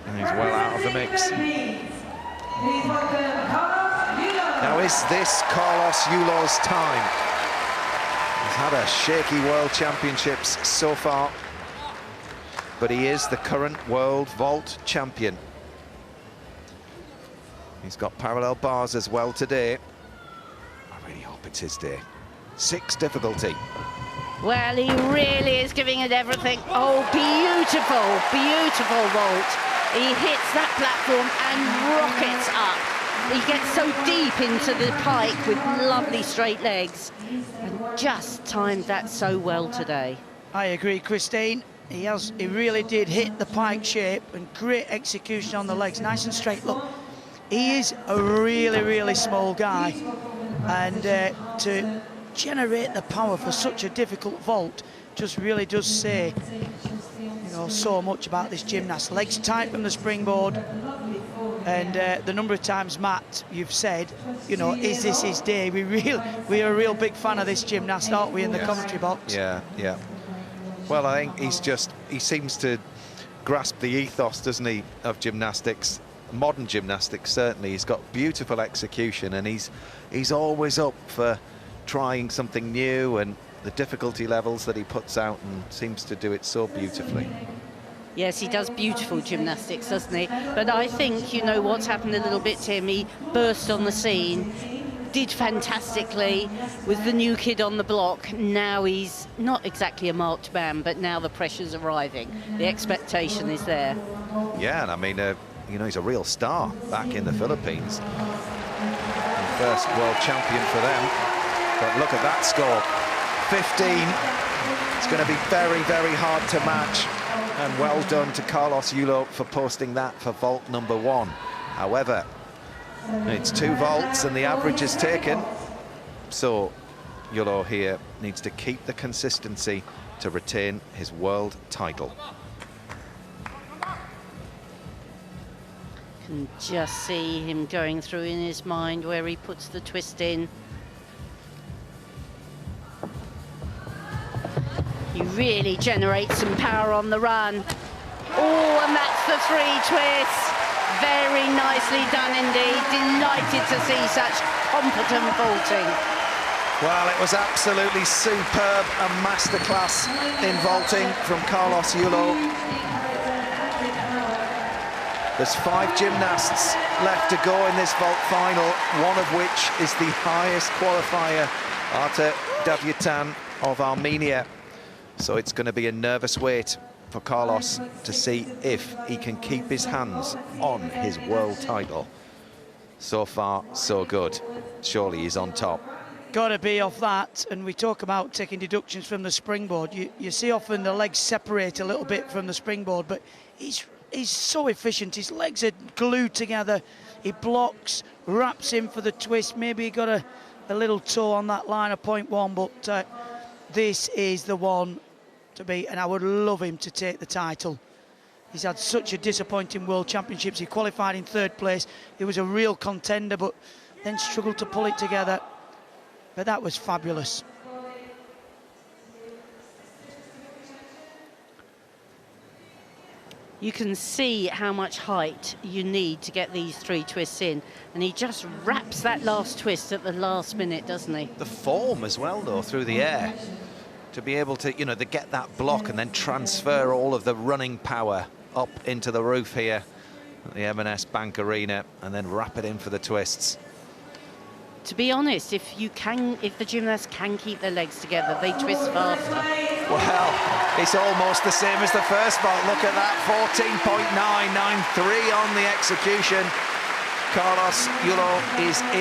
And he's well out of the mix. Now, is this Carlos Yulo's time? He's had a shaky World Championships so far, but he is the current world vault champion. He's got parallel bars as well today. I really hope it's his day. 6 difficulty. Well, he really is giving it everything. Oh, beautiful, beautiful vault. He hits that platform and rockets up. He gets so deep into the pike with lovely straight legs and just timed that so well today. I agree, Christine. He really did hit the pike shape and great execution on the legs, nice and straight. Look, he is a really, really small guy, and to generate the power for such a difficult vault just really does say, you know, so much about this gymnast. Legs tight from the springboard, and the number of times, Matt, you've said, you know, is this his day? We are a real big fan of this gymnast, aren't we, in the commentary box? Yeah, yeah. Well, I think he seems to grasp the ethos, doesn't he, of gymnastics, modern gymnastics certainly. He's got beautiful execution, and he's always up for trying something new, and the difficulty levels that he puts out, and seems to do it so beautifully. Yes, he does beautiful gymnastics, doesn't he? But I think, you know, what's happened a little bit to him, he burst on the scene, did fantastically with the new kid on the block. Now he's not exactly a marked man, but now the pressure's arriving. The expectation is there. Yeah, and I mean, you know, he's a real star back in the Philippines. First world champion for them. But look at that score, 15. It's going to be very, very hard to match. And well done to Carlos Yulo for posting that for vault number 1. However, it's 2 vaults and the average is taken. So Yulo here needs to keep the consistency to retain his world title. Can just see him going through in his mind where he puts the twist in. He really generates some power on the run. Oh, and that's the 3 twists. Very nicely done indeed. Delighted to see such competent vaulting. Well, it was absolutely superb, a masterclass in vaulting from Carlos Yulo. There's 5 gymnasts left to go in this vault final, one of which is the highest qualifier, Arta Davutyan of Armenia. So it's going to be a nervous wait for Carlos to see if he can keep his hands on his world title. So far, so good. Surely he's on top. Got to be off that, and we talk about taking deductions from the springboard. You see often the legs separate a little bit from the springboard, but he's so efficient. His legs are glued together. He blocks, wraps in for the twist. Maybe he got a little toe on that line of 0.1, but this is the one to beat, and I would love him to take the title. He's had such a disappointing World Championships. He qualified in 3rd place. He was a real contender, but then struggled to pull it together. But that was fabulous. You can see how much height you need to get these 3 twists in, and he just wraps that last twist at the last minute, doesn't he? The form as well, though, through the air. To be able to, you know, to get that block and then transfer all of the running power up into the roof here at the M&S Bank Arena, and then wrap it in for the twists. To be honest, if the gymnasts can keep their legs together, they twist faster. Well, it's almost the same as the first vault. Look at that, 14.993 on the execution. Carlos Yulo is in.